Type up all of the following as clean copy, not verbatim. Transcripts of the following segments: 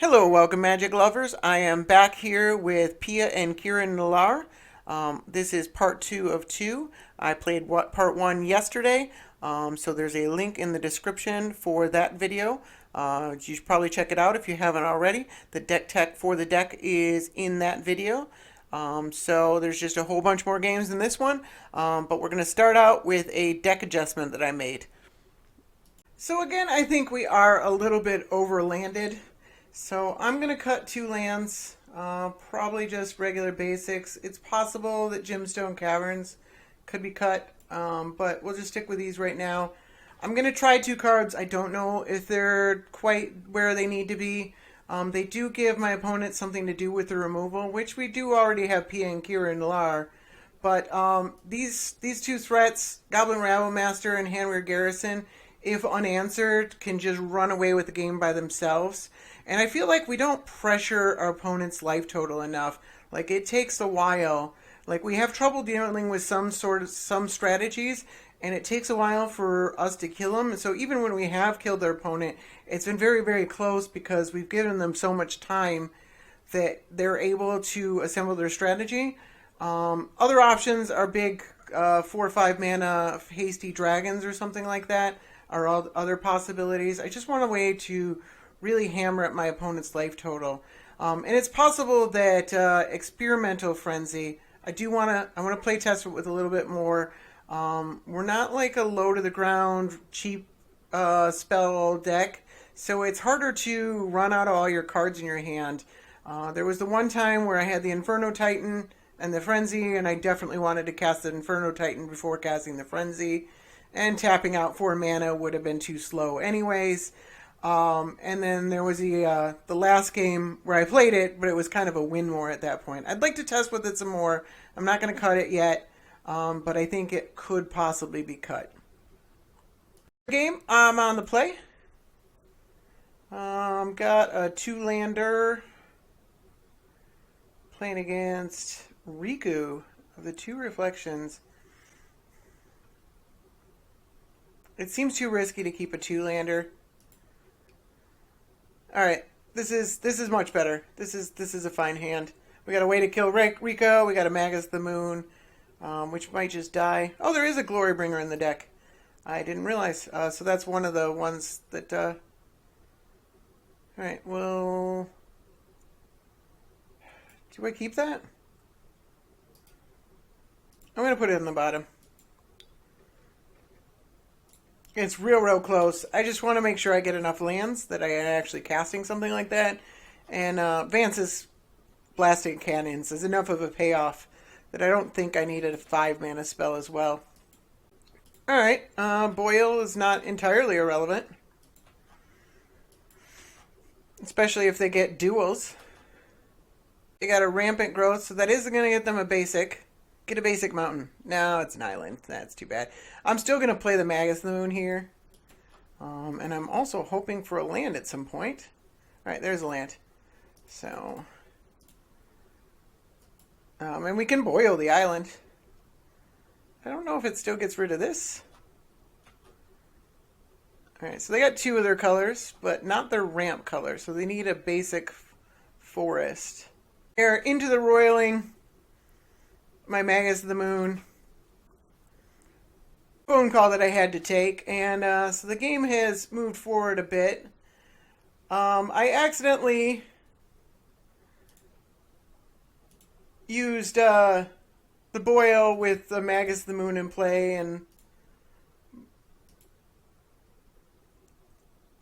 Hello, welcome Magic lovers. I am back here with Pia and Kiran. This is part two of two. I played part one yesterday, so there's a link in the description for that video. You should probably check it out if you haven't already. The deck tech for the deck is in that video. So there's just a whole bunch more games than this one, but we're going to start out with a deck adjustment that I made. So again, I think we are a little bit overlanded. So I'm going to cut two lands, probably just regular basics. It's possible that Gemstone Caverns could be cut, but we'll just stick with these right now. I'm going to try two cards. I don't know if they're quite where they need to be. They do give my opponent something to do with the removal, which we do already have Pia and Kiran. But these two threats, Goblin Rabblemaster and Handweir Garrison, if unanswered, can just run away with the game by themselves. And I feel like we don't pressure our opponent's life total enough. Like, it takes a while. Like, we have trouble dealing with some strategies, and it takes a while for us to kill them. So even when we have killed their opponent, it's been very, very close because we've given them so much time that they're able to assemble their strategy. Other options are big 4 or 5 mana hasty dragons or something like that are all other possibilities. I just want a way to really hammer at my opponent's life total. And it's possible that Experimental Frenzy, I want to play test it with a little bit more. We're not like a low to the ground, cheap spell deck, so it's harder to run out of all your cards in your hand. There was the one time where I had the Inferno Titan and the Frenzy, and I definitely wanted to cast the Inferno Titan before casting the Frenzy, and tapping out 4 mana would have been too slow anyways. And then there was the last game where I played it, but it was kind of a win more at that point. I'd like to test with it some more. I'm not going to cut it yet, but I think it could possibly be cut. Game, I'm on the play. Got a 2-lander playing against Riku of the 2 Reflections. It seems too risky to keep a 2-lander. All right, this is much better. This is a fine hand. We got a way to kill Rico. We got a Magus the Moon, which might just die. Oh, there is a Glorybringer in the deck. I didn't realize. So that's one of the ones that. All right. Well, do I keep that? I'm gonna put it in the bottom. It's real close. I just want to make sure I get enough lands that I am actually casting something like that. And Vance's Blasting Cannons is enough of a payoff that I don't think I needed a 5 mana spell as well. Alright, Boil is not entirely irrelevant. Especially if they get duels. They got a Rampant Growth, so that is going to get them a basic. Get a basic mountain. No, it's an island. That's too bad. I'm still going to play the Magus the Moon here. And I'm also hoping for a land at some point. Alright, there's a land. So. And we can boil the island. I don't know if it still gets rid of this. Alright, so they got 2 of their colors, but not their ramp color. So they need a basic forest. They're into the roiling. My Magus the Moon. Phone call that I had to take, and so the game has moved forward a bit. I accidentally used the Boil with the Magus the Moon in play, and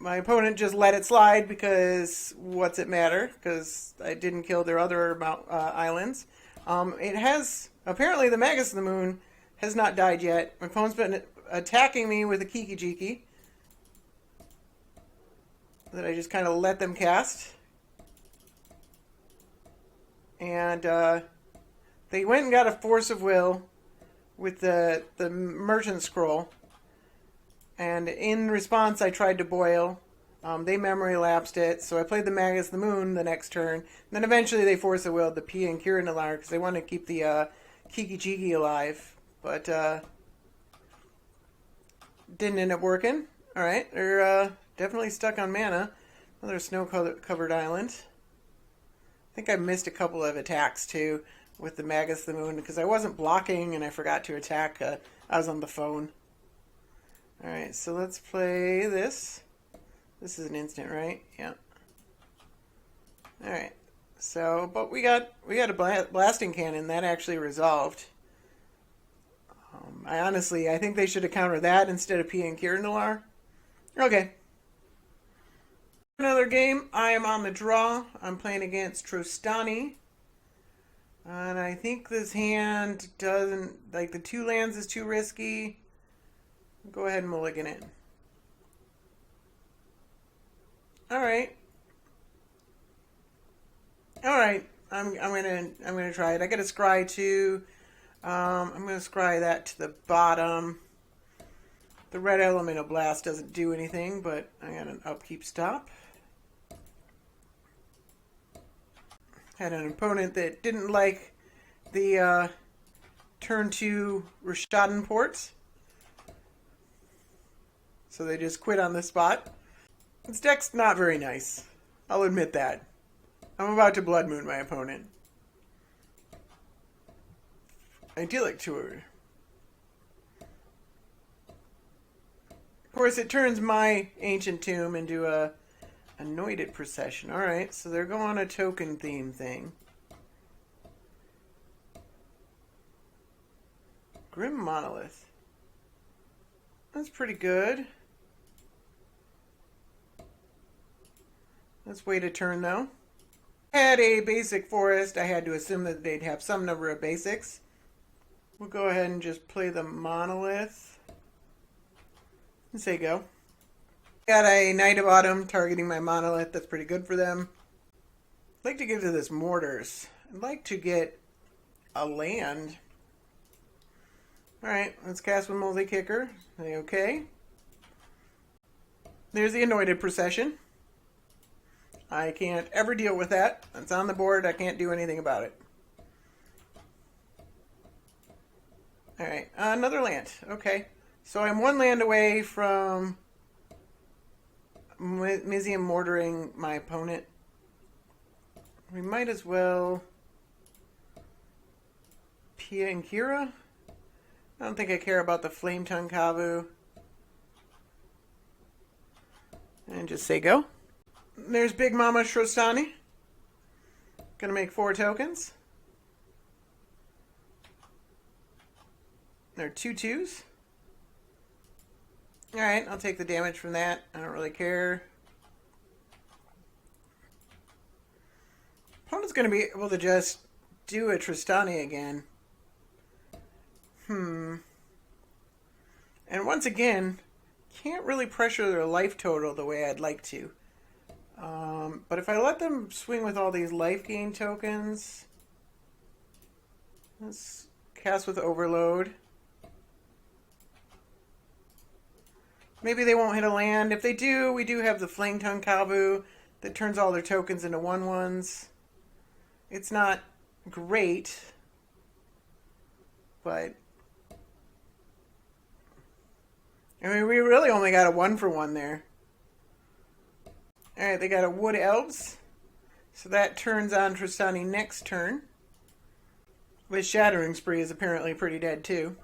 my opponent just let it slide because what's it matter? Because I didn't kill their other islands. It has, apparently the Magus of the Moon has not died yet. My opponent's been attacking me with a Kiki-Jiki that I just kind of let them cast. And they went and got a Force of Will with the Merchant Scroll. And in response, I tried to Boil. They memory lapsed it, so I played the Magus the Moon the next turn. And then eventually they Force of Willed the Pia and Kiran because they want to keep the Kiki-Jiki alive. But didn't end up working. Alright, they're definitely stuck on mana. Another snow-covered island. I think I missed a couple of attacks too with the Magus the Moon because I wasn't blocking and I forgot to attack. I was on the phone. Alright, so let's play this. This is an instant, right? Yeah. Alright. So, but we got a blasting cannon that actually resolved. I think they should have countered that instead of Pia and Kiran. Okay. Another game. I am on the draw. I'm playing against Trostani. And I think this hand doesn't, like the 2 lands is too risky. Go ahead and mulligan it. Alright. Alright. I'm gonna try it. I got a scry too. I'm gonna scry that to the bottom. The red elemental blast doesn't do anything, but I got an upkeep stop. Had an opponent that didn't like the turn 2 Rishadan ports. So they just quit on the spot. This deck's not very nice. I'll admit that. I'm about to Blood Moon my opponent. Idyllic Tour. Of course, it turns my Ancient Tomb into a Anointed Procession. Alright, so they're going a token theme thing. Grim Monolith. That's pretty good. Let's wait a turn though. I had a basic forest. I had to assume that they'd have some number of basics. We'll go ahead and just play the Monolith. And say go. Got a Knight of Autumn targeting my Monolith. That's pretty good for them. I'd like to get to this Mortars. I'd like to get a land. Alright, let's cast with Multi Kicker. Okay. There's the Anointed Procession. I can't ever deal with that. It's on the board. I can't do anything about it. Alright, another land. Okay. So I'm 1 land away from Mizium mortaring my opponent. We might as well Pia and Kiran. I don't think I care about the Flame Tongue Kavu. And just say go. There's Big Mama Trostani. Gonna make 4 tokens. There are 2 2s. Alright, I'll take the damage from that. I don't really care. Opponent's gonna be able to just do a Trostani again. And once again, can't really pressure their life total the way I'd like to. But if I let them swing with all these life gain tokens, let's cast with Overload. Maybe they won't hit a land. If they do, we do have the Flame Tongue Kavu that turns all their tokens into 1/1s. It's not great, but I mean, we really only got a 1-for-1 there. Alright, they got a Wood Elves. So that turns on Trostani next turn. With Shattering Spree is apparently pretty dead too.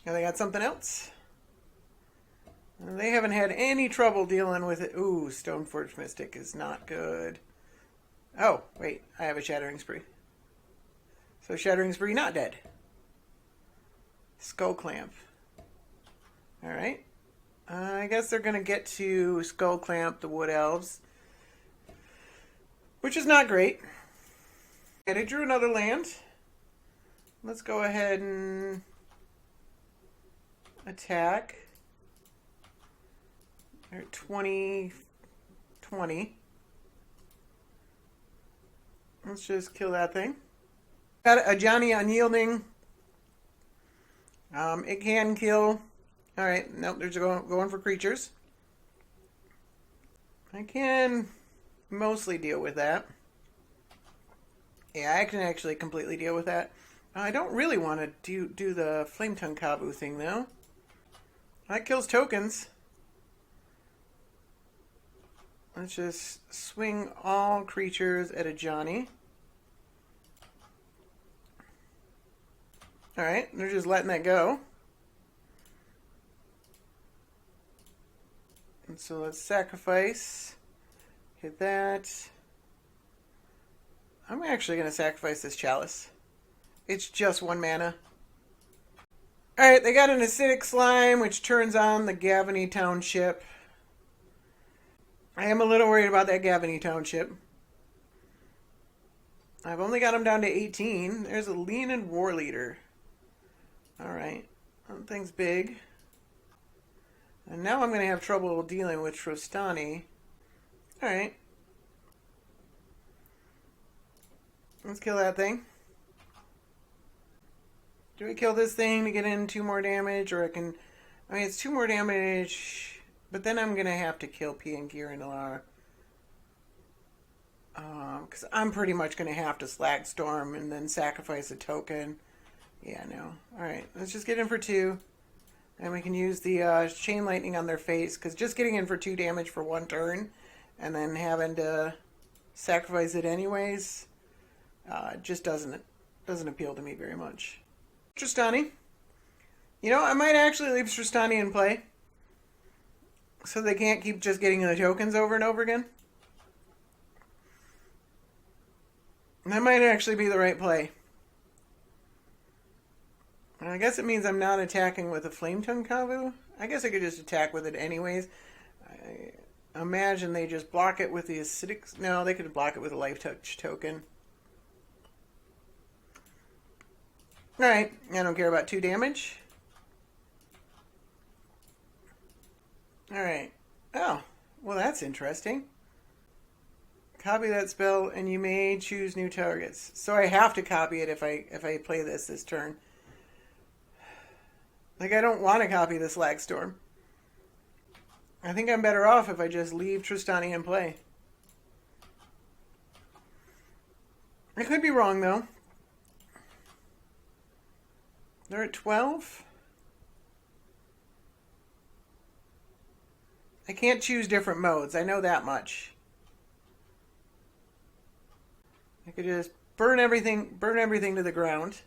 And they got something else. And they haven't had any trouble dealing with it. Ooh, Stoneforge Mystic is not good. Oh, wait, I have a Shattering Spree. So Shattering Spree not dead. Skull Clamp. Alright. I guess they're going to get to Skull Clamp the Wood Elves. Which is not great. And I drew another land. Let's go ahead and attack. They're 20. Let's just kill that thing. Got a Johnny Unyielding. It can kill. Alright, nope, they're going for creatures. I can mostly deal with that. Yeah, I can actually completely deal with that. I don't really want to do the Flame Tongue Kavu thing, though. That kills tokens. Let's just swing all creatures at a Johnny. Alright, they're just letting that go. And so let's sacrifice. Hit that. I'm actually going to sacrifice this chalice. It's just 1 mana. Alright, they got an acidic slime, which turns on the Gavany Township. I am a little worried about that Gavany Township. I've only got him down to 18. There's a Leonin War Leader. Alright, that thing's big. And now I'm going to have trouble dealing with Trostani. Alright. Let's kill that thing. Do we kill this thing to get in 2 more damage? Or I mean, it's 2 more damage, but then I'm going to have to kill Pia and Kiran. Because I'm pretty much going to have to Slag Storm and then sacrifice a token. Yeah, no. Alright, let's just get in for 2. And we can use the Chain Lightning on their face, because just getting in for 2 damage for 1 turn, and then having to sacrifice it anyways, just doesn't appeal to me very much. Trostani. You know, I might actually leave Trostani in play, so they can't keep just getting the tokens over and over again. That might actually be the right play. I guess it means I'm not attacking with a Flame Tongue Kavu. I guess I could just attack with it anyways. I imagine they just block it with the acidic... No, they could block it with a Life Touch token. Alright, I don't care about 2 damage. Alright. Oh, well that's interesting. Copy that spell and you may choose new targets. So I have to copy it if I play this turn. Like, I don't want to copy the Slag Storm. I think I'm better off if I just leave Trostani in play. I could be wrong, though. They're at 12? I can't choose different modes. I know that much. I could just burn everything to the ground.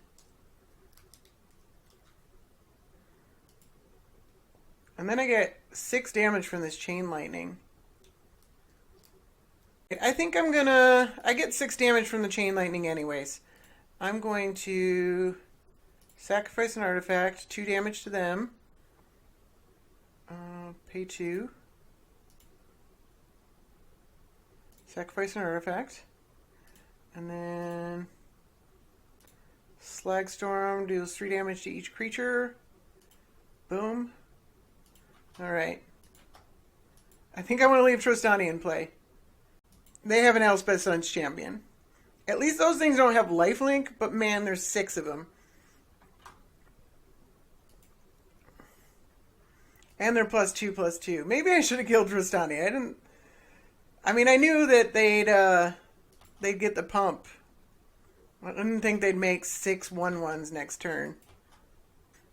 And then I get 6 damage from this Chain Lightning. I think I get 6 damage from the Chain Lightning anyways. I'm going to sacrifice an artifact, 2 damage to them. Pay 2. Sacrifice an artifact. And then Slag Storm deals 3 damage to each creature. Boom. Alright. I think I want to leave Trostani in play. They have an Elspeth Sun's Champion. At least those things don't have lifelink, but man, there's 6 of them. And they're +2/+2. Maybe I should have killed Trostani. I knew that they'd get the pump. I didn't think they'd make 6 1/1s next turn.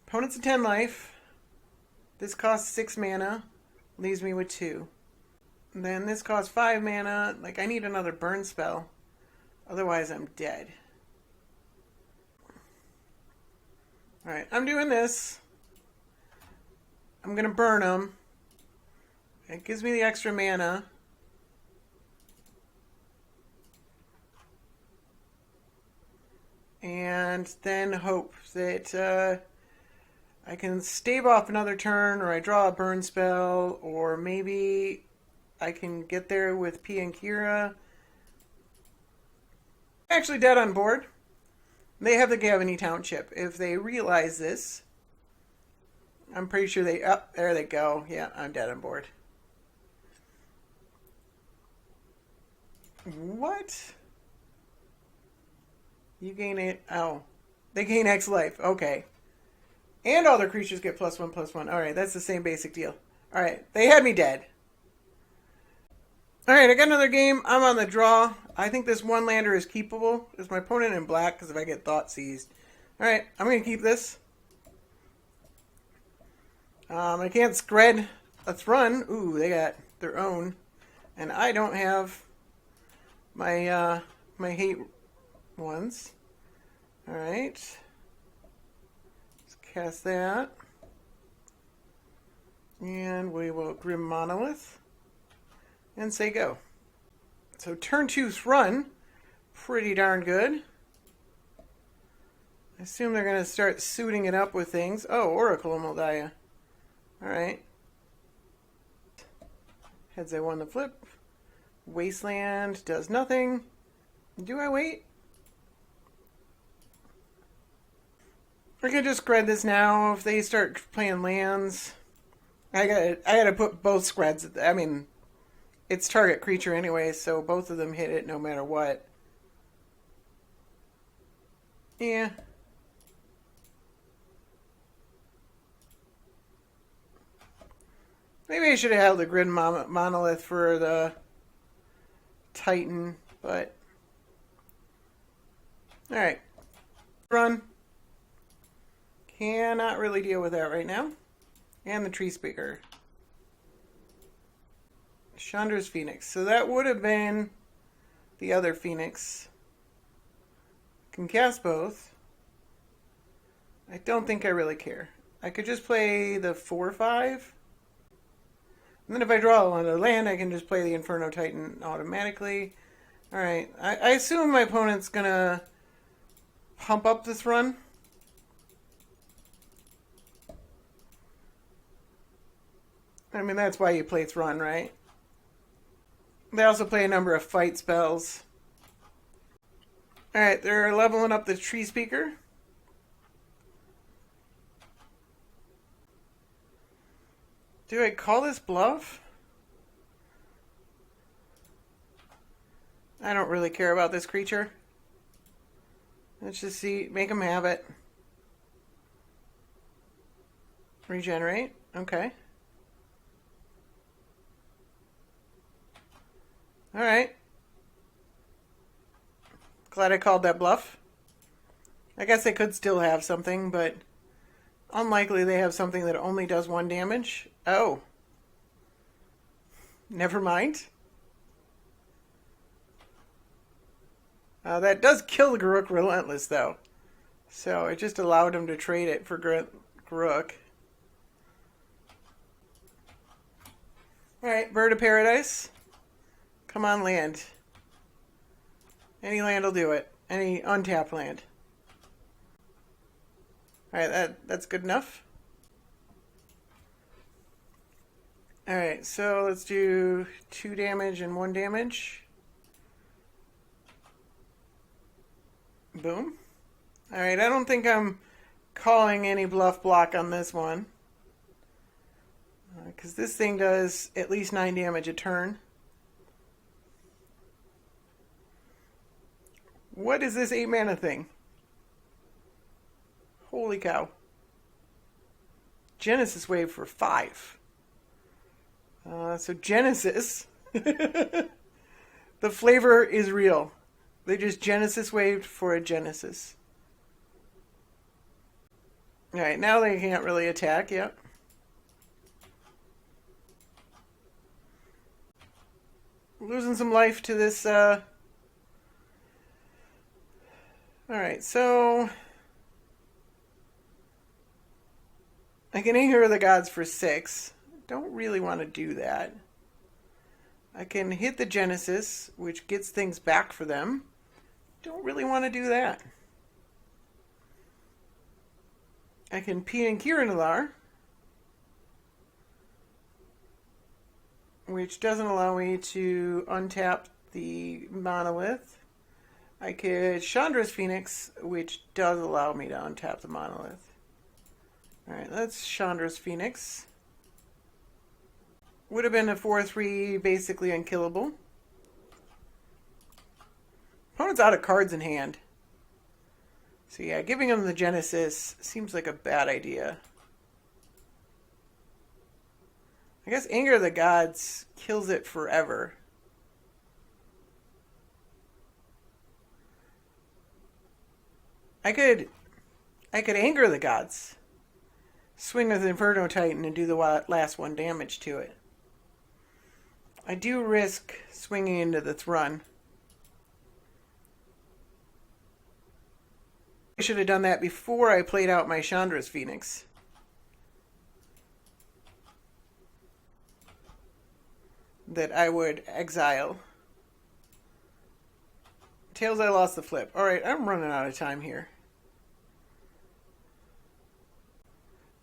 Opponent's at 10 life. This costs 6 mana, leaves me with 2. And then this costs 5 mana. Like, I need another burn spell. Otherwise, I'm dead. Alright, I'm doing this. I'm going to burn them. It gives me the extra mana. And then hope that I can stave off another turn, or I draw a burn spell, or maybe I can get there with Pia and Kiran. Actually dead on board. They have the Gavany Township. If they realize this, I'm pretty sure they... Oh, there they go. Yeah, I'm dead on board. What? You gain it. Oh. They gain X life. Okay. And all their creatures get +1/+1. Alright, that's the same basic deal. Alright, they had me dead. Alright, I got another game. I'm on the draw. I think this one lander is keepable. It's my opponent in black, because if I get Thought Seized. Alright, I'm going to keep this. I can't spread a Thrun. Ooh, they got their own. And I don't have my my hate ones. Alright. Let's cast that. And we will Grim Monolith. And say go. So turn 2 Thrun. Pretty darn good. I assume they're going to start suiting it up with things. Oh, Oracle Moldiah. Alright. Heads I won the flip. Wasteland does nothing. Do I wait? I could just spread this now. If they start playing lands, I gotta put both spreads. I mean, it's target creature anyway, so both of them hit it no matter what. Yeah. Maybe I should have held the Grid Monolith for the Titan, but... Alright. Run. Cannot really deal with that right now. And the Tree Speaker. Chandra's Phoenix. So that would have been the other Phoenix. Can cast both. I don't think I really care. I could just play the 4/5. And then if I draw another land, I can just play the Inferno Titan automatically. Alright. I assume my opponent's gonna pump up this run. I mean, that's why you play Thrun, right? They also play a number of fight spells. Alright, they're leveling up the Tree Speaker. Do I call this bluff? I don't really care about this creature. Let's just see. Make them have it. Regenerate. Okay. Alright. Glad I called that bluff. I guess they could still have something, but unlikely they have something that only does 1 damage. Oh. Never mind. That does kill the Garruk Relentless, though. So it just allowed him to trade it for Garruk. Alright, Bird of Paradise. Come on, land. Any land will do it. Any untapped land. Alright, that's good enough. Alright, so let's do 2 damage and 1 damage. Boom. Alright, I don't think I'm calling any bluff block on this one. Because this thing does at least 9 damage a turn. What is this 8 mana thing? Holy cow. Genesis Wave for 5. So Genesis. The flavor is real. They just Genesis Waved for a Genesis. Alright, now they can't really attack yet. Losing some life to this, Alright, so I can Anger the Gods for 6. Don't really want to do that. I can hit the Genesis, which gets things back for them. Don't really want to do that. I can Pia and Kiran, which doesn't allow me to untap the Monolith. I could Chandra's Phoenix, which does allow me to untap the Monolith. Alright, that's Chandra's Phoenix. Would have been a 4/3, basically unkillable. Opponent's out of cards in hand. So yeah, giving him the Genesis seems like a bad idea. I guess Anger of the Gods kills it forever. I could Anger the Gods. Swing with Inferno Titan and do the last 1 damage to it. I do risk swinging into the Thrun. I should have done that before I played out my Chandra's Phoenix. That I would exile. Tails, I lost the flip. Alright, I'm running out of time here.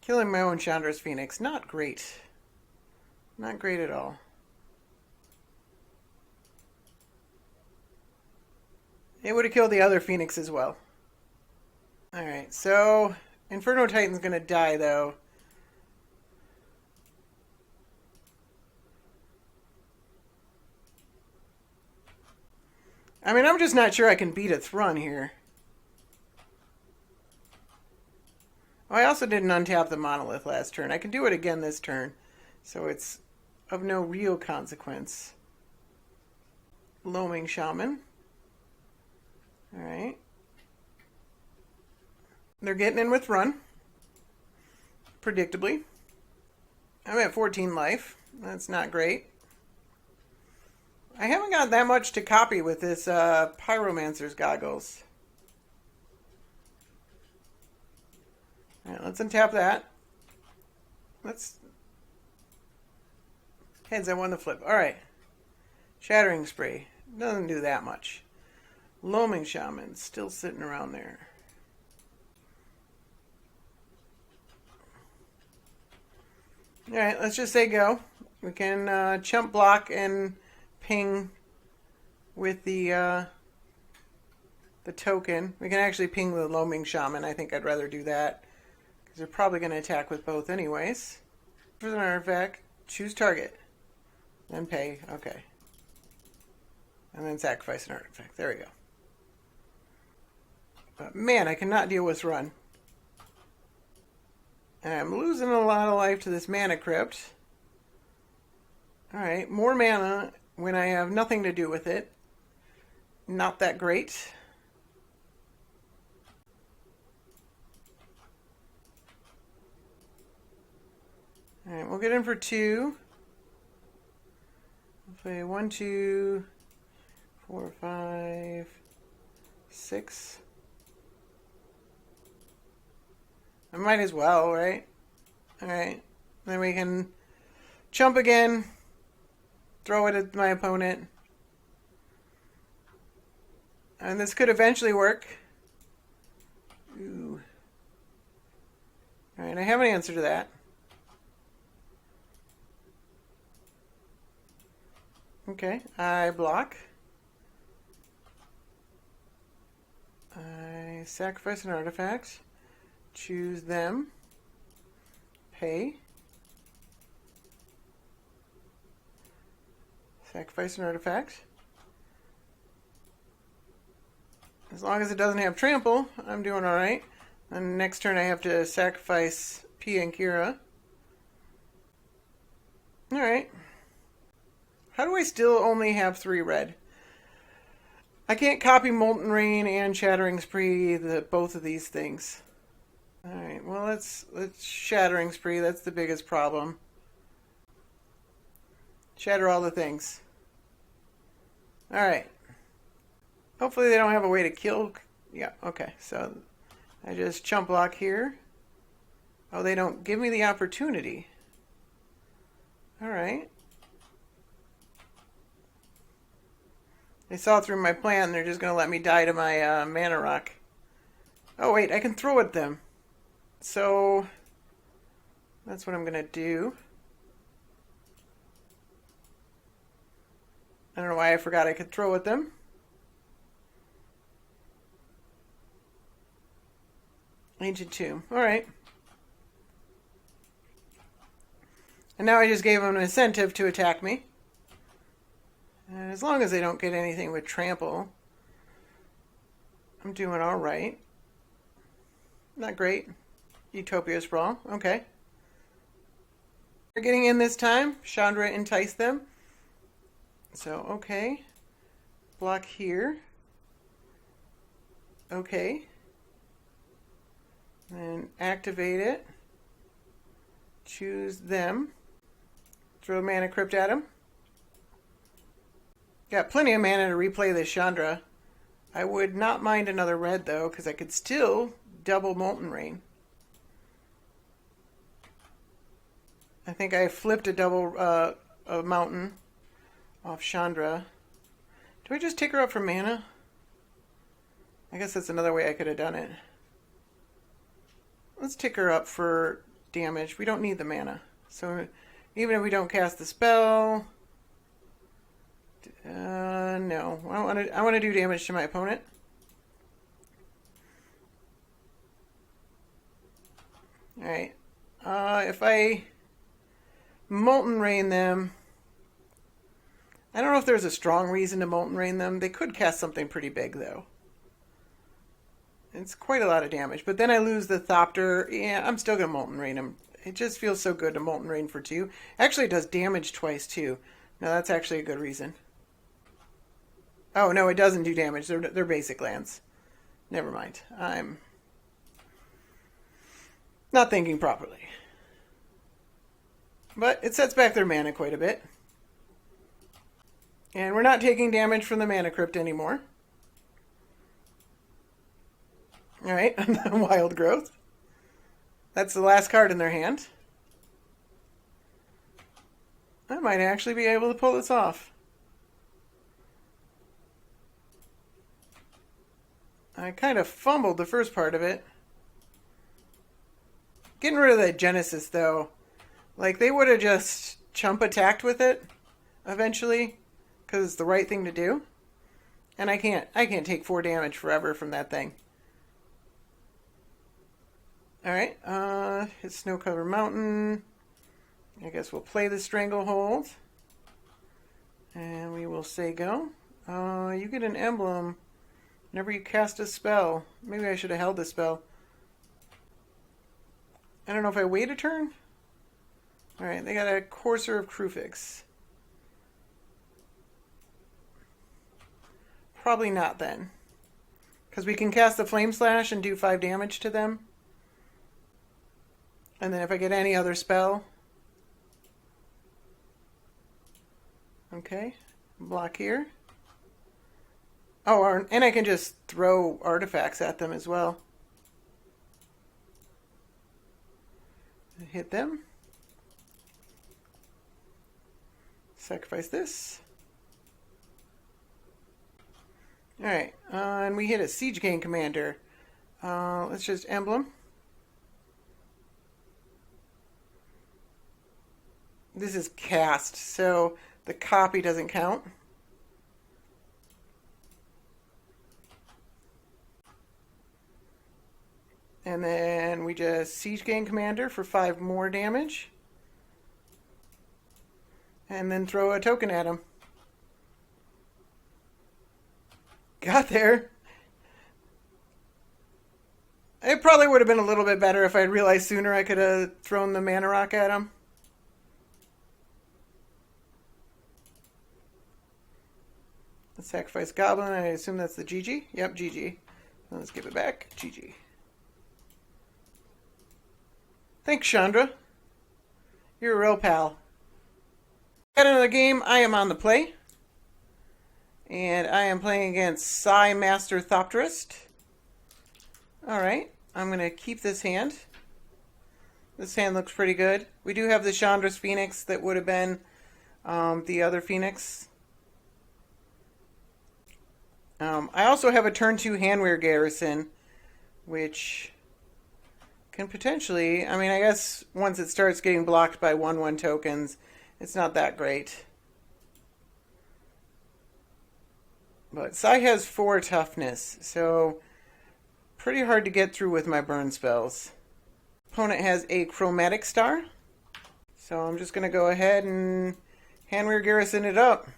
Killing my own Chandra's Phoenix. Not great. Not great at all. It would have killed the other Phoenix as well. Alright, so Inferno Titan's gonna die though. I mean, I'm just not sure I can beat a Thrun here. Oh, I also didn't untap the Monolith last turn. I can do it again this turn, so it's of no real consequence. Loaming Shaman. Alright. They're getting in with Run. Predictably. I'm at 14 life. That's not great. I haven't got that much to copy with this Pyromancer's Goggles. Alright, let's untap that. Heads, I won the flip. Alright. Shattering Spray. Doesn't do that much. Loaming Shaman. Still sitting around there. Alright, let's just say go. We can chump block and ping with the token. We can actually ping the Loaming Shaman. I think I'd rather do that, because they're probably going to attack with both anyways. For an artifact, choose target. Then pay. Okay. And then sacrifice an artifact. There we go. But man, I cannot deal with Run. And I'm losing a lot of life to this Mana Crypt. Alright, more mana when I have nothing to do with it. Not that great. Alright, we'll get in for 2. We'll play 1, 2, 4, 5, 6. I might as well, right? Alright. Then we can chump again. Throw it at my opponent. And this could eventually work. Ooh. Alright, I have an answer to that. Okay, I block. I sacrifice an artifact. Choose them. Pay. Sacrifice an artifact. As long as it doesn't have trample, I'm doing alright. And next turn I have to sacrifice Pia and Kiran. Alright. How do I still only have 3 red? I can't copy Molten Rain and Shattering Spree, both of these things. Alright, well let's Shattering Spree, that's the biggest problem. Shatter all the things. Alright. Hopefully they don't have a way to kill. Yeah, okay. So I just chump block here. Oh, they don't give me the opportunity. Alright. They saw through my plan. They're just going to let me die to my mana rock. Oh, wait. I can throw at them. So that's what I'm going to do. I don't know why I forgot I could throw at them. Ancient Tomb. Alright. And now I just gave them an incentive to attack me. And as long as they don't get anything with trample, I'm doing alright. Not great. Utopia Sprawl. Okay. They're getting in this time. Chandra enticed them. So, okay. Block here. Okay. Then activate it. Choose them. Throw Mana Crypt at them. Got plenty of mana to replay this Chandra. I would not mind another red, though, because I could still double Molten Rain. I think I flipped a double a mountain off Chandra. Do I just take her up for mana? I guess that's another way I could have done it. Let's take her up for damage. We don't need the mana. So even if we don't cast the spell... no. I want to do damage to my opponent. Alright. If I Molten Rain them... I don't know if there's a strong reason to Molten Rain them. They could cast something pretty big, though. It's quite a lot of damage. But then I lose the Thopter. Yeah, I'm still going to Molten Rain them. It just feels so good to Molten Rain for 2. Actually, it does damage twice, too. Now, that's actually a good reason. Oh, no, it doesn't do damage. They're basic lands. Never mind. I'm not thinking properly. But it sets back their mana quite a bit. And we're not taking damage from the Mana Crypt anymore. Alright, Wild Growth. That's the last card in their hand. I might actually be able to pull this off. I kind of fumbled the first part of it. Getting rid of that Genesis, though. Like, they would have just chump attacked with it eventually, because it's the right thing to do. And I can't take 4 damage forever from that thing. Alright, hit Snow-Covered Mountain. I guess we'll play the Stranglehold. And we will say go. You get an emblem whenever you cast a spell. Maybe I should have held this spell. I don't know if I wait a turn. Alright, they got a Courser of Krufix. Probably not then. Because we can cast the Flame Slash and do 5 damage to them. And then if I get any other spell. Okay. Block here. Oh, and I can just throw artifacts at them as well. Hit them. Sacrifice this. Alright, and we hit a Siege Gang Commander. Let's just emblem. This is cast, so the copy doesn't count. And then we just Siege Gang Commander for 5 more damage. And then throw a token at him. Got there. It probably would have been a little bit better if I'd realized sooner I could have thrown the Mana Rock at him. Let's sacrifice Goblin. I assume that's the GG. Yep, GG. Let's give it back. GG. Thanks, Chandra. You're a real pal. Got another game. I am on the play. And I am playing against Psy Master Thoperist. Alright, I'm going to keep this hand. This hand looks pretty good. We do have the Chandra's Phoenix that would have been the other Phoenix. I also have a turn 2 Handwear Garrison, which can potentially... I mean, I guess once it starts getting blocked by 1/1 tokens, it's not that great. But Psy has 4 toughness, so pretty hard to get through with my burn spells. Opponent has a Chromatic Star, so I'm just going to go ahead and Handwear Garrison it up.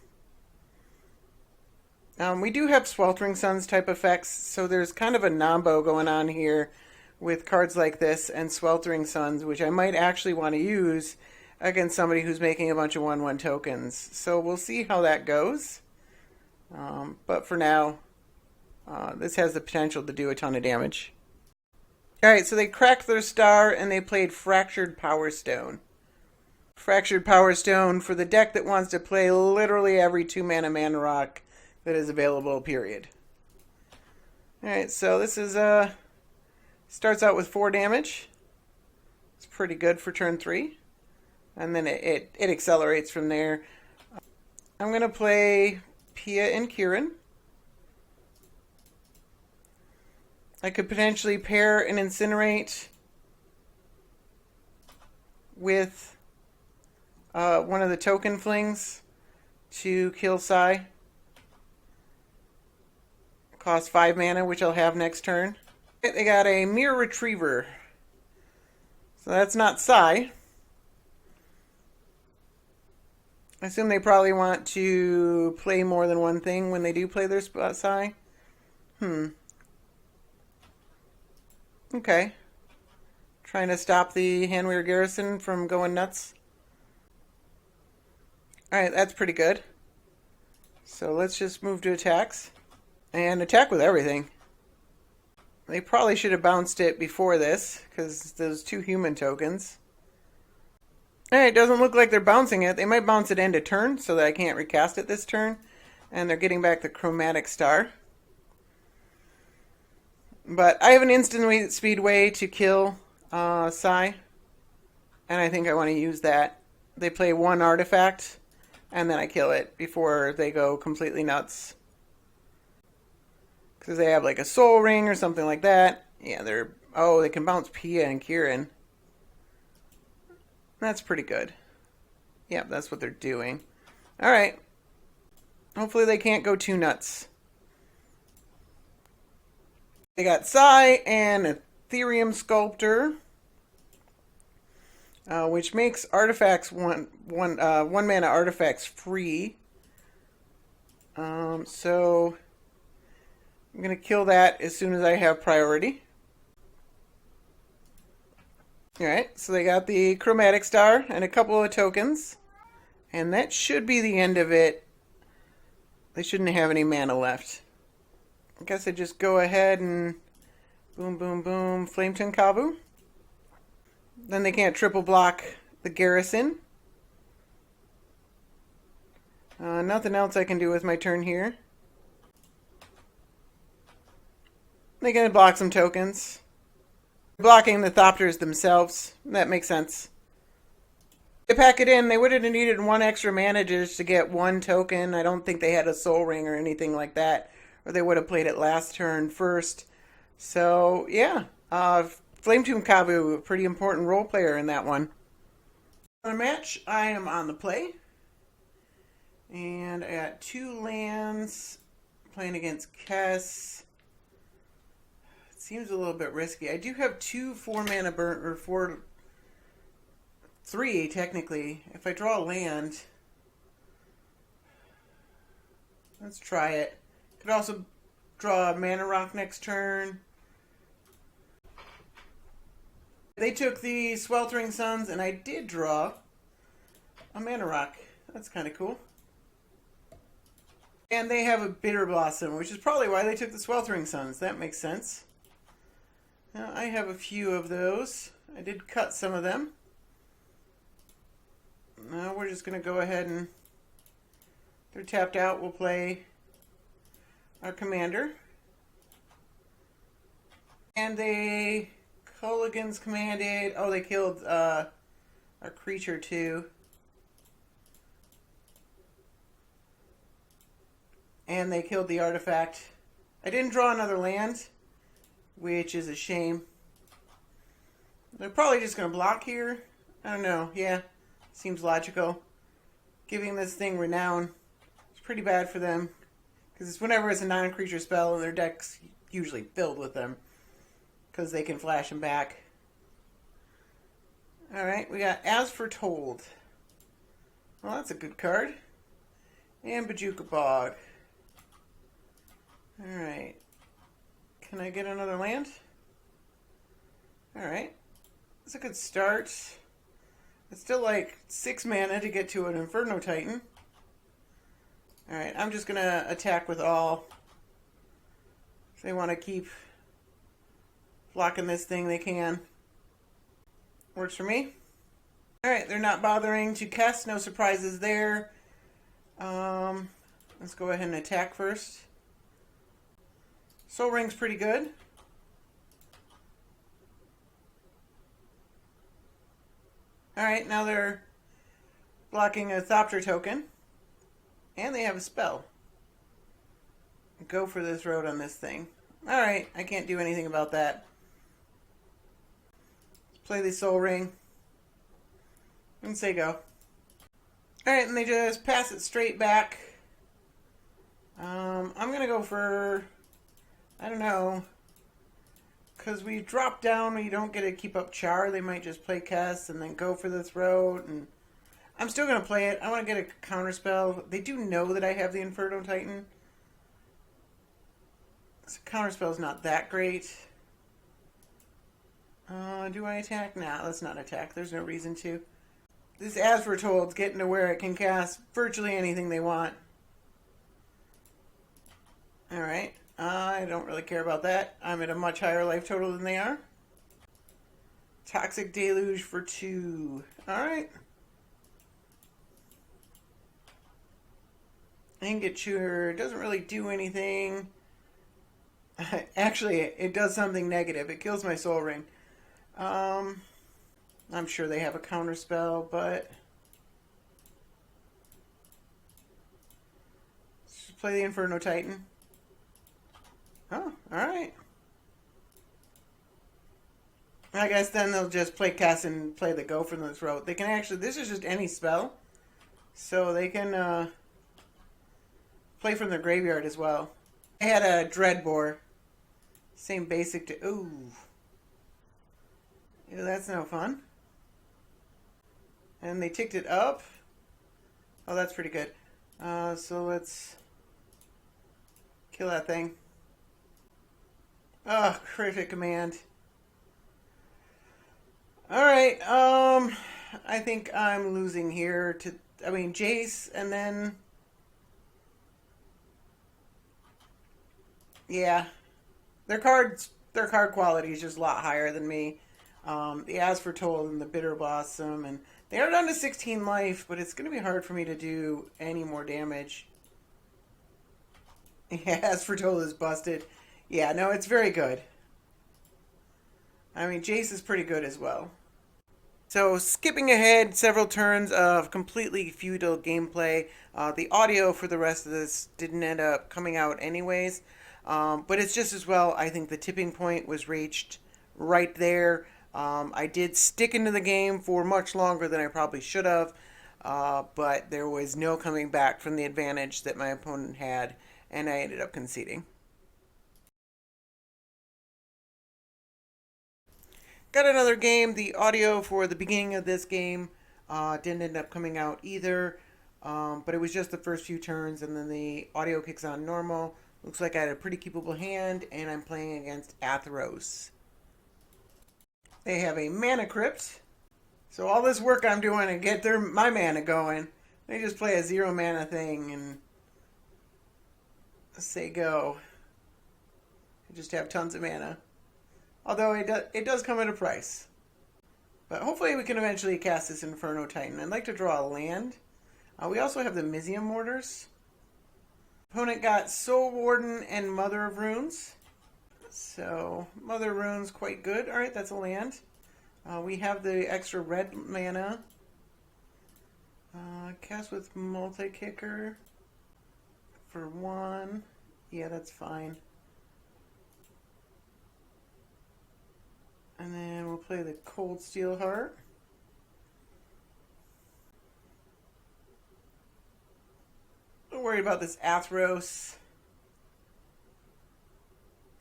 We do have Sweltering Suns type effects, so there's kind of a nombo going on here with cards like this and Sweltering Suns, which I might actually want to use against somebody who's making a bunch of 1/1 tokens. So we'll see how that goes. But for now, this has the potential to do a ton of damage. Alright, so they cracked their star and they played Fractured Power Stone. Fractured Power Stone for the deck that wants to play literally every 2-mana rock that is available, period. Alright, so this is starts out with 4 damage. It's pretty good for turn 3. And then it accelerates from there. I'm going to play Pia and Kiran. I could potentially pair an Incinerate with one of the token flings to kill Sai. Cost 5 mana, which I'll have next turn. They got a Mirror Retriever. So that's not Sai. I assume they probably want to play more than one thing when they do play their Sai. Okay. Trying to stop the Handweaver Garrison from going nuts. Alright, that's pretty good. So let's just move to attacks. And attack with everything. They probably should have bounced it before this, because those 2 human tokens. Alright, doesn't look like they're bouncing it. They might bounce it end of turn, so that I can't recast it this turn. And they're getting back the Chromatic Star. But I have an instant speed way to kill Sai. And I think I want to use that. They play 1 artifact, and then I kill it before they go completely nuts. Because they have like a Soul Ring or something like that. Yeah, they're... Oh, they can bounce Pia and Kiran. That's pretty good. Yep, that's what they're doing. Alright. Hopefully they can't go too nuts. They got Sai and Ethereum Sculptor. Which makes artifacts one mana artifacts free. So... I'm going to kill that as soon as I have priority. Alright, so they got the Chromatic Star and a couple of tokens. And that should be the end of it. They shouldn't have any mana left. I guess I just go ahead and boom, boom, boom, Flametongue Kavu. Then they can't triple block the Garrison. Nothing else I can do with my turn here. They can block some tokens. Blocking the Thopters themselves. That makes sense. They pack it in. They would have needed 1 extra mana just to get 1 token. I don't think they had a Soul Ring or anything like that. Or they would have played it last turn first. So, yeah. Flametongue Kavu, a pretty important role player in that one. On a match, I am on the play. And I got 2 lands. Playing against Kess. Seems a little bit risky. I do have 2 4-mana burn, or 3 technically. If I draw a land, let's try it. Could also draw a mana rock next turn. They took the Sweltering Suns, and I did draw a mana rock. That's kind of cool. And they have a Bitter Blossom, which is probably why they took the Sweltering Suns. That makes sense. Now, I have a few of those. I did cut some of them. Now we're just going to go ahead and... They're tapped out. We'll play our commander. And they... Culligan's commanded... Oh, they killed our creature too. And they killed the artifact. I didn't draw another land, which is a shame. They're probably just going to block here. I don't know. Yeah, seems logical. Giving this thing Renown is pretty bad for them. Because it's whenever it's a non-creature spell, and their deck's usually filled with them. Because they can flash them back. Alright, we got As Foretold. Well, that's a good card. And Bajuka Bog. Alright. Can I get another land? Alright. That's a good start. It's still like 6 mana to get to an Inferno Titan. Alright, I'm just going to attack with all. If they want to keep blocking this thing, they can. Works for me. Alright, they're not bothering to Kess. No surprises there. Let's go ahead and attack first. Soul Ring's pretty good. Alright, now they're blocking a Thopter token. And they have a spell. Go for this road on this thing. Alright, I can't do anything about that. Let's play the Soul Ring. And say go. Alright, and they just pass it straight back. I'm going to go for, I don't know, because we drop down, we don't get to keep up Char. They might just play Kess and then go for this road. And I'm still going to play it. I want to get a counter spell. They do know that I have the Inferno Titan. So counter spell is not that great. Do I attack? Nah, let's not attack. There's no reason to. This As Foretold's getting to where it can cast virtually anything they want. Alright, I don't really care about that. I'm at a much higher life total than they are. Toxic Deluge for 2. Alright. Ingot Chewer doesn't really do anything. Actually, it does something negative. It kills my Soul Ring. I'm sure they have a counter spell, but let's just play the Inferno Titan. Oh, alright. I guess then they'll just play Kess and play the Go from this road. They can actually, this is just any spell. So they can play from their graveyard as well. I had a Dreadbore. Same basic to, ooh. Yeah, that's no fun. And they ticked it up. Oh, that's pretty good. So let's kill that thing. Oh, Critic Command. Alright, I think I'm losing here to, I mean, Jace, and then, yeah, their card quality is just a lot higher than me. The As Foretold and the Bitter Blossom, and they are down to 16 life, but it's going to be hard for me to do any more damage. Yeah, As Foretold is busted. Yeah, no, it's very good. I mean, Jace is pretty good as well. So, skipping ahead several turns of completely futile gameplay. The audio for the rest of this didn't end up coming out anyways. But it's just as well. I think the tipping point was reached right there. I did stick into the game for much longer than I probably should have. But there was no coming back from the advantage that my opponent had. And I ended up conceding. Got another game. The audio for the beginning of this game didn't end up coming out either. But it was just the first few turns, and then the audio kicks on normal. Looks like I had a pretty keepable hand, and I'm playing against Athreos. They have a Mana Crypt. So all this work I'm doing to get my mana going, they just play a 0 mana thing and say go. I just have tons of mana. Although it does come at a price. But hopefully we can eventually cast this Inferno Titan. I'd like to draw a land. We also have the Mizzium Mortars. Opponent got Soul Warden and Mother of Runes. So, Mother of Runes quite good. Alright, that's a land. We have the extra red mana. Cast with Multi-Kicker for 1. Yeah, that's fine. And then we'll play the Cold Steel Heart. Don't worry about this Athreos.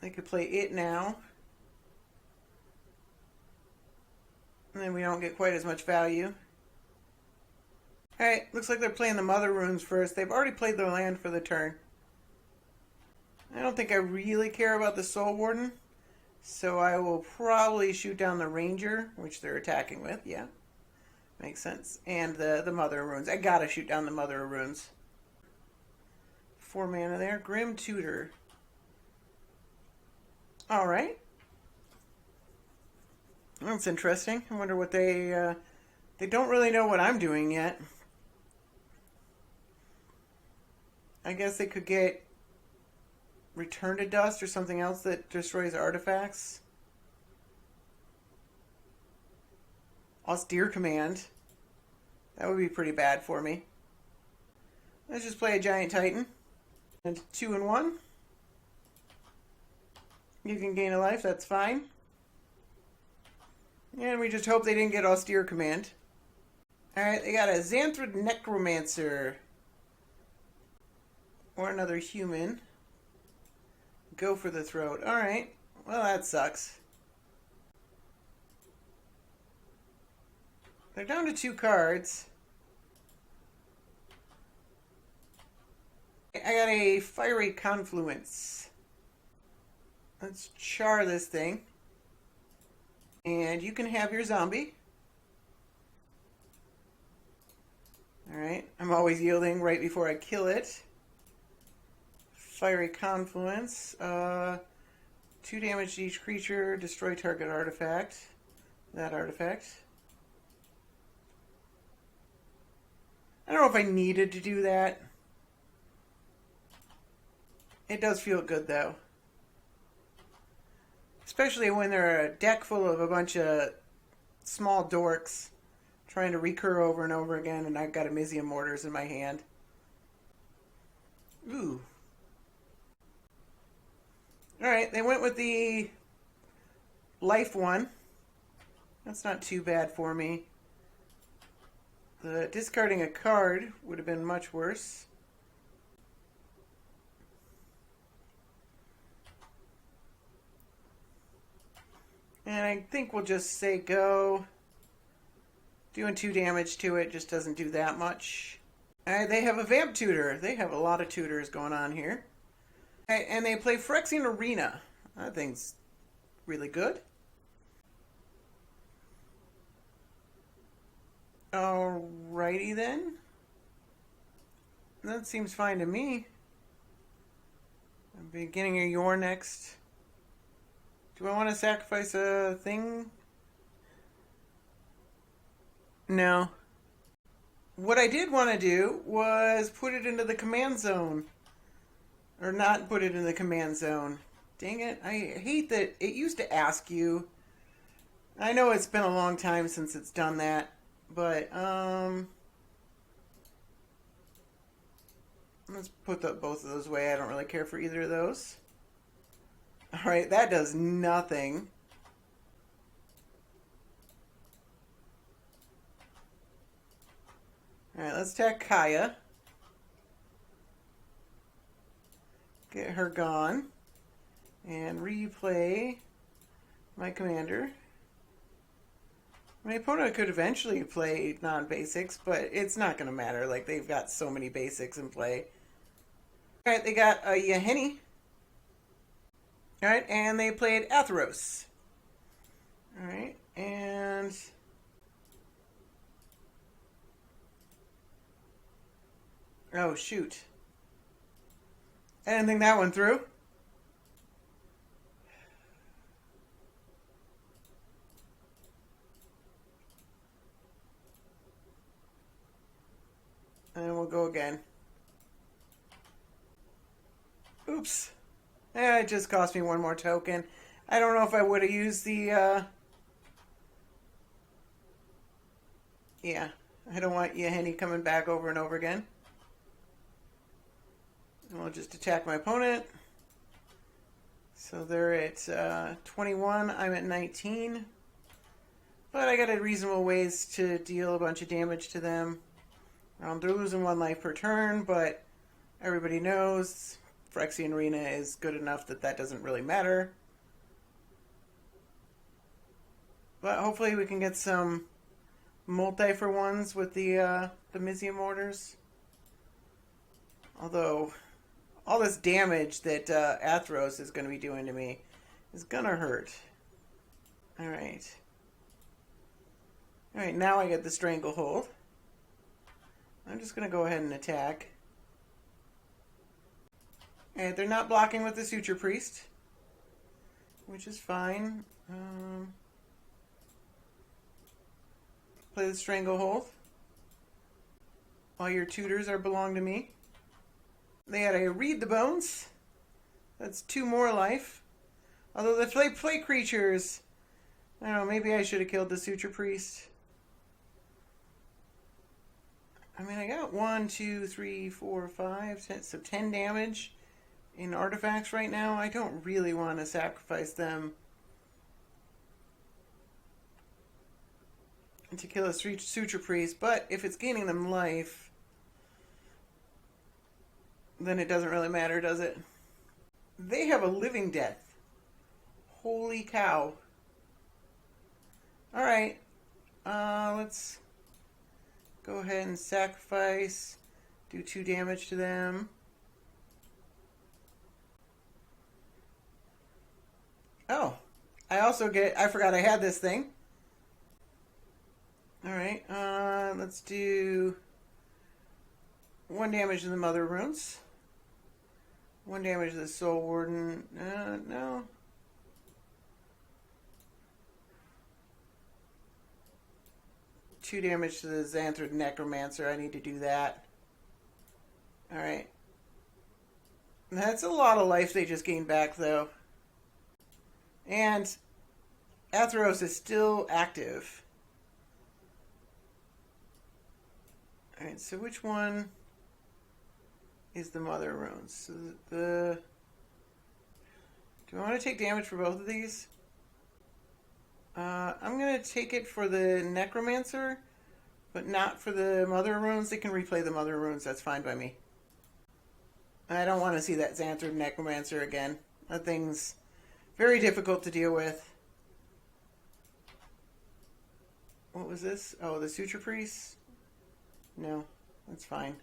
They could play it now. And then we don't get quite as much value. Alright, looks like they're playing the Mother Runes first. They've already played their land for the turn. I don't think I really care about the Soul Warden. So I will probably shoot down the Ranger, which they're attacking with, yeah. Makes sense. And the Mother of Runes. I gotta shoot down the Mother of Runes. 4 mana there. Grim Tutor. Alright. That's interesting. I wonder what they They don't really know what I'm doing yet. I guess they could get Return to Dust or something else that destroys artifacts. Austere Command. That would be pretty bad for me. Let's just play a Giant Titan. And 2 and 1. You can gain a life, that's fine. And we just hope they didn't get Austere Command. Alright, they got a Xanthrid Necromancer. Or another human. Go for the throat. Alright. Well, that sucks. They're down to 2 cards. I got a Fiery Confluence. Let's char this thing. And you can have your zombie. Alright, I'm always yielding right before I kill it. Fiery Confluence. 2 damage to each creature. Destroy target artifact. That artifact. I don't know if I needed to do that. It does feel good though. Especially when they're a deck full of a bunch of small dorks trying to recur over and over again, and I've got Amizium Mortars in my hand. Ooh. Alright, they went with the life one. That's not too bad for me. The discarding a card would have been much worse. And I think we'll just say go. Doing 2 damage to it just doesn't do that much. Alright, they have a Vamp Tutor. They have a lot of tutors going on here. Alright, and they play Phyrexian Arena. That thing's really good. Alrighty then. That seems fine to me. Beginning of your next. Do I want to sacrifice a thing? No. What I did want to do was put it into the command zone. Or not put it in the command zone. Dang it. I hate that it used to ask you. I know it's been a long time since it's done that. But, let's put both of those away. I don't really care for either of those. Alright, that does nothing. Alright, let's attack Kaya. Get her gone. And replay my commander. My opponent could eventually play non-basics, but it's not going to matter. Like, they've got so many basics in play. Alright, they got a Yahenni. Alright, and they played Athreos. Alright, and... oh, shoot. I didn't think that one through. And we'll go again. Oops. It just cost me 1 more token. I don't know if I would have used the, yeah. I don't want Yahenni coming back over and over again. And we'll just attack my opponent. So they're at 21. I'm at 19. But I got a reasonable ways to deal a bunch of damage to them. They're losing 1 life per turn, but everybody knows Phyrexian Arena is good enough that that doesn't really matter. But hopefully we can get some multi for ones with the Amizium Mortars. Although, all this damage that Athreos is going to be doing to me is going to hurt. Alright. Alright, now I get the Stranglehold. I'm just going to go ahead and attack. And they're not blocking with the Suture Priest, which is fine. Play the Stranglehold. All your tutors are belong to me. They had a Read the Bones. That's 2 more life. Although the play creatures, I don't know, maybe I should have killed the Suture Priest. I mean, I got 1, 2, 3, 4, 5, 10, so 10 damage in artifacts right now. I don't really want to sacrifice them to kill a Suture Priest, but if it's gaining them life, then it doesn't really matter, does it? They have a Living Death. Holy cow. Alright, let's go ahead and sacrifice, do 2 damage to them. Oh, I forgot I had this thing. Alright, let's do 1 damage to the Mother Runes. 1 damage to the Soul Warden. No. Two damage to the Xanthrid Necromancer. I need to do that. Alright. That's a lot of life they just gained back, though. And Athreos is still active. Alright, so which one is the Mother Runes? So do I want to take damage for both of these? I'm going to take it for the Necromancer, but not for the Mother Runes. They can replay the Mother Runes. That's fine by me. I don't want to see that Xanthrid Necromancer again. That thing's very difficult to deal with. What was this? Oh, the Suture Priest? No, that's fine.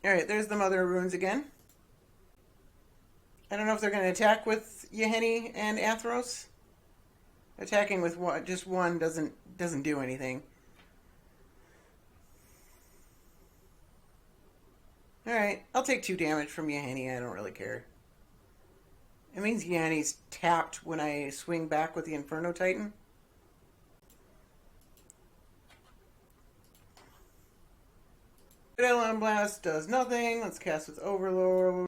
Alright, there's the Mother Runes again. I don't know if they're going to attack with Yahenni and Athreos. Attacking with just one doesn't do anything. Alright, I'll take 2 damage from Yahenni. I don't really care. It means Yahenni's tapped when I swing back with the Inferno Titan. Elan Blast does nothing. Let's cast with Overlord.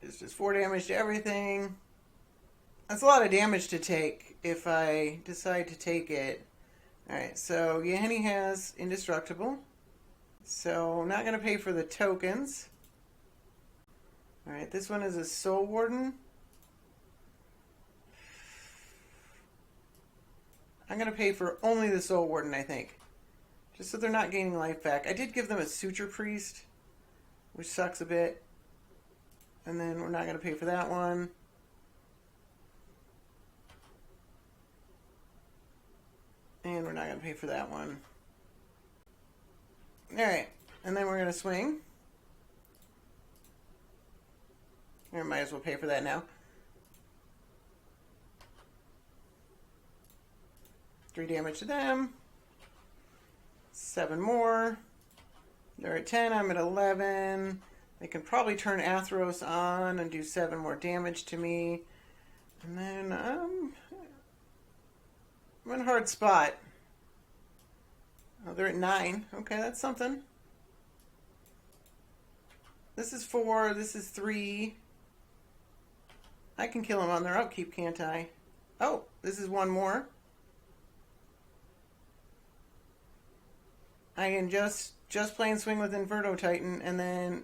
It's just 4 damage to everything. That's a lot of damage to take if I decide to take it. Alright, so Yahenni has Indestructible. So I'm not going to pay for the tokens. Alright, this one is a Soul Warden. I'm going to pay for only the Soul Warden, I think. Just so they're not gaining life back. I did give them a Suture Priest, which sucks a bit. And then we're not going to pay for that one. And we're not going to pay for that one. Alright, and then we're going to swing. I might as well pay for that now. 3 damage to them. 7 more. They're at 10, I'm at 11. They can probably turn Athreos on and do 7 more damage to me. And then I'm in a hard spot. Oh, they're at 9. Okay, that's something. This is 4. This is 3. I can kill them on their upkeep, can't I? Oh, this is 1 more. I can just plain swing with Inferno Titan and then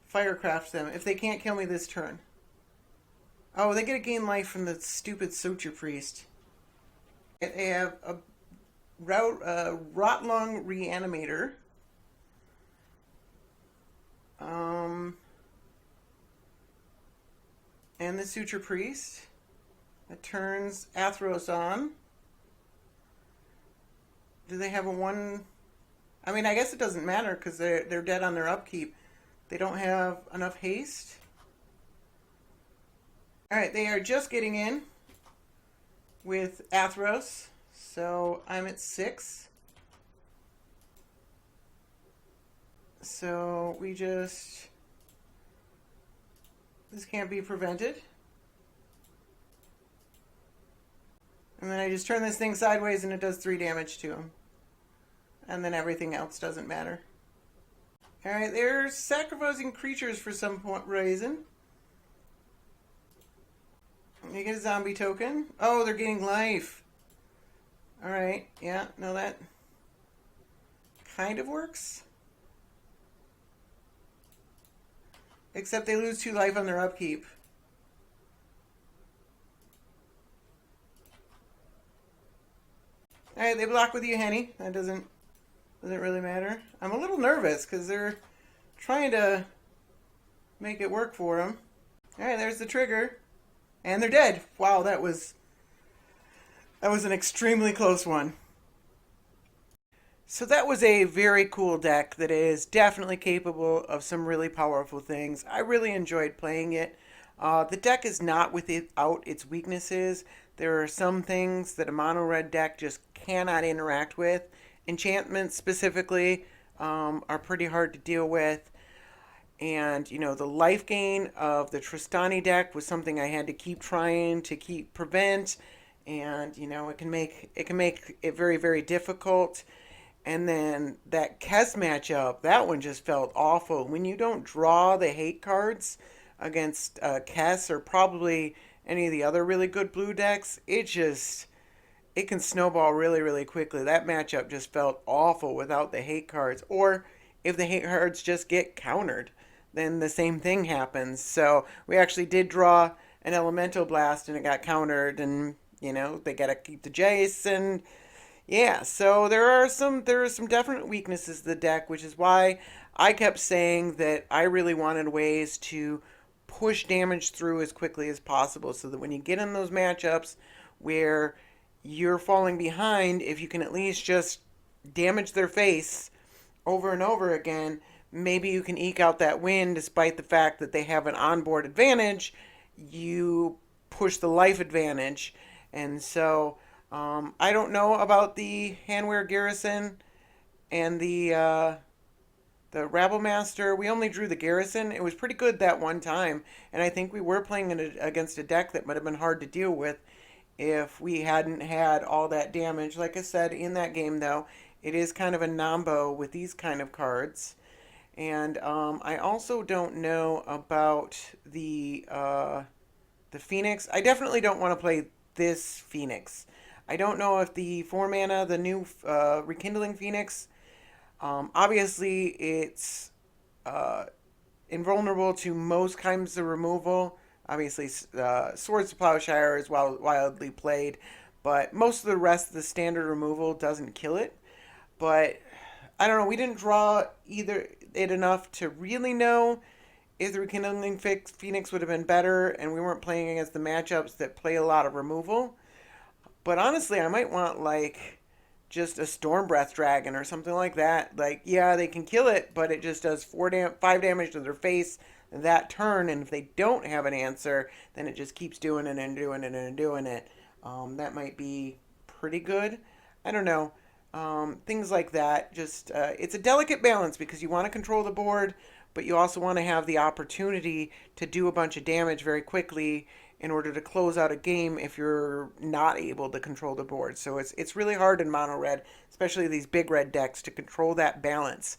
Firecraft them if they can't kill me this turn. Oh, they get to gain life from the stupid Suture Priest. They have a Rotlung Reanimator. And the Suture Priest. That turns Athreos on. Do they have a 1... I mean, I guess it doesn't matter because they're dead on their upkeep. They don't have enough haste. Alright, they are just getting in with Athreos. So I'm at 6. So we just This can't be prevented. And then I just turn this thing sideways and it does 3 damage to him. And then everything else doesn't matter. Alright, they're sacrificing creatures for some reason. You get a zombie token. Oh, they're gaining life. Alright, yeah, no, that kind of works. Except they lose 2 life on their upkeep. Alright, they block with you, Henny. That doesn't really matter. I'm a little nervous because they're trying to make it work for them. Alright, there's the trigger. And they're dead. Wow, that was an extremely close one. So that was a very cool deck that is definitely capable of some really powerful things. I really enjoyed playing it. The deck is not without its weaknesses. There are some things that a mono-red deck just cannot interact with. Enchantments specifically are pretty hard to deal with. And, you know, the life gain of the Trostani deck was something I had to keep trying to prevent. And, you know, it can make it very, very difficult. And then that Kess matchup, that one just felt awful. When you don't draw the hate cards against Kess or probably any of the other really good blue decks, it can snowball really, really quickly. That matchup just felt awful without the hate cards. Or if the hate cards just get countered, then the same thing happens. So we actually did draw an Elemental Blast and it got countered, and, you know, they got to keep the Jace, and yeah, so there are some definite weaknesses to the deck, which is why I kept saying that I really wanted ways to push damage through as quickly as possible, so that when you get in those matchups where you're falling behind, if you can at least just damage their face over and over again, maybe you can eke out that win despite the fact that they have an onboard advantage. You push the life advantage. And so I don't know about the Handwear Garrison and the Rabble Master. We only drew the Garrison. It was pretty good that one time, and I think we were playing against a deck that might have been hard to deal with if we hadn't had all that damage. Like I said, in that game, though, it is kind of a nombo with these kind of cards. And I also don't know about the Phoenix. I definitely don't want to play this Phoenix. I don't know if the 4 mana, the new Rekindling Phoenix, obviously it's invulnerable to most kinds of removal. Obviously, Swords to Plowshare is wildly played, but most of the rest of the standard removal doesn't kill it. But I don't know, we didn't draw either it enough to really know if the Rekindling Phoenix would have been better, and we weren't playing against the matchups that play a lot of removal. But honestly, I might want, like, just a Storm Breath Dragon or something like that. Like, yeah, they can kill it, but it just does 5 damage to their face that turn, and if they don't have an answer, then it just keeps doing it and doing it and doing it. That might be pretty good. I don't know. Things like that. Just it's a delicate balance because you want to control the board, but you also want to have the opportunity to do a bunch of damage very quickly in order to close out a game if you're not able to control the board. So it's really hard in mono red, especially these big red decks, to control that balance.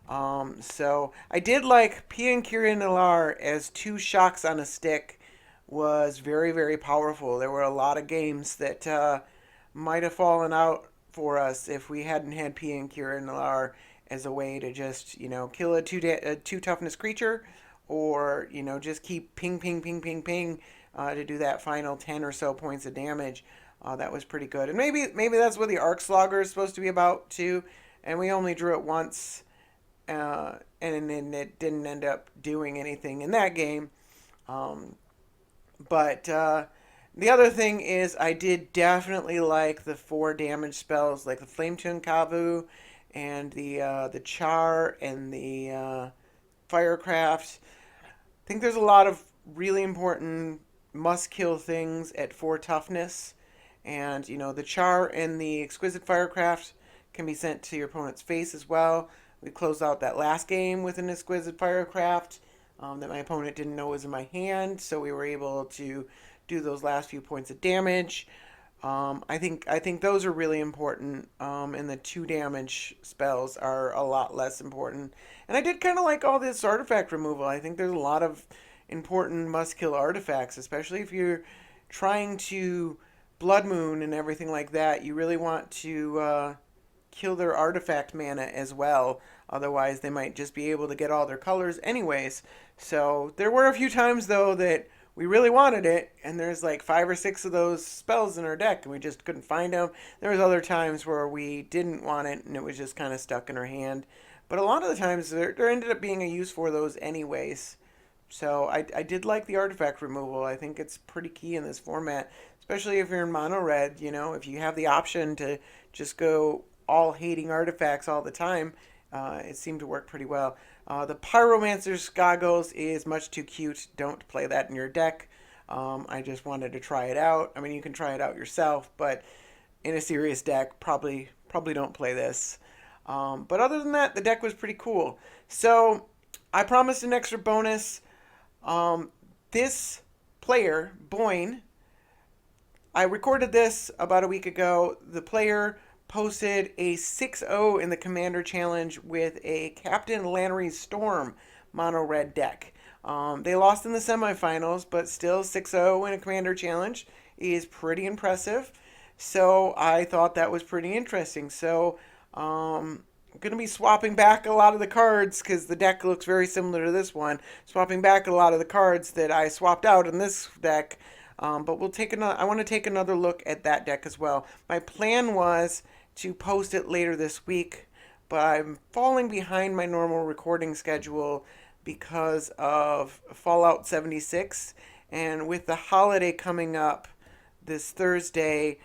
So I did like Pia and Kiran as 2 shocks on a stick was very, very powerful. There were a lot of games that might have fallen out for us if we hadn't had Pia and Kiran as a way to just, you know, kill a 2 toughness creature, or, you know, just keep ping, ping, ping, ping, ping to do that final 10 or so points of damage. That was pretty good. And maybe that's what the Arc Slogger is supposed to be about too. And we only drew it once, and then it didn't end up doing anything in that game. But the other thing is I did definitely like the 4 damage spells, like the Flame Tune Kavu and the Char and the Firecraft. I think there's a lot of really important must-kill things at 4 toughness. And, you know, the Char and the Exquisite Firecraft can be sent to your opponent's face as well. We closed out that last game with an Exquisite Firecraft. that my opponent didn't know was in my hand, so we were able to do those last few points of damage. I think those are really important, and the 2 damage spells are a lot less important. And I did kind of like all this artifact removal. I think there's a lot of important must-kill artifacts, especially if you're trying to Blood Moon and everything like that. You really want to kill their artifact mana as well. Otherwise, they might just be able to get all their colors anyways. So there were a few times though that we really wanted it, and there's like 5 or 6 of those spells in our deck, and we just couldn't find them. There was other times where we didn't want it, and it was just kind of stuck in our hand. But a lot of the times, there ended up being a use for those anyways. So I did like the artifact removal. I think it's pretty key in this format, especially if you're in mono red. You know, if you have the option to just go all hating artifacts all the time, it seemed to work pretty well. The Pyromancer's Goggles is much too cute. Don't play that in your deck. I just wanted to try it out. I mean, you can try it out yourself, but in a serious deck, probably don't play this. But other than that, the deck was pretty cool. So I promised an extra bonus. This player, Boyne, I recorded this about a week ago. The player posted a 6-0 in the Commander Challenge with a Captain Lannery's Storm mono red deck. They lost in the semifinals, but still 6-0 in a Commander Challenge is pretty impressive. So I thought that was pretty interesting. So I'm going to be swapping back a lot of the cards because the deck looks very similar to this one. Swapping back a lot of the cards that I swapped out in this deck. But we'll take another. I want to take another look at that deck as well. My plan was to post it later this week, but I'm falling behind my normal recording schedule because of Fallout 76, and with the holiday coming up this Thursday,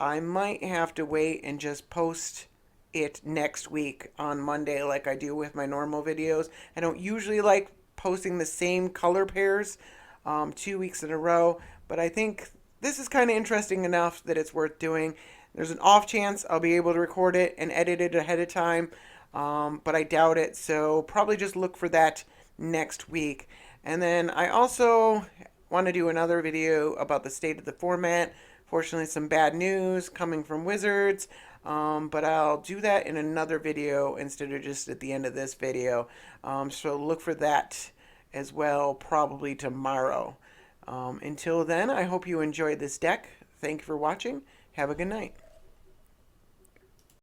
I might have to wait and just post it next week on Monday like I do with my normal videos. I don't usually like posting the same color pairs 2 weeks in a row, but I think this is kind of interesting enough that it's worth doing. There's an off chance I'll be able to record it and edit it ahead of time, but I doubt it, so probably just look for that next week. And then I also want to do another video about the state of the format. Fortunately, some bad news coming from Wizards, but I'll do that in another video instead of just at the end of this video. So look for that as well, probably tomorrow. Until then, I hope you enjoyed this deck. Thank you for watching. Have a good night.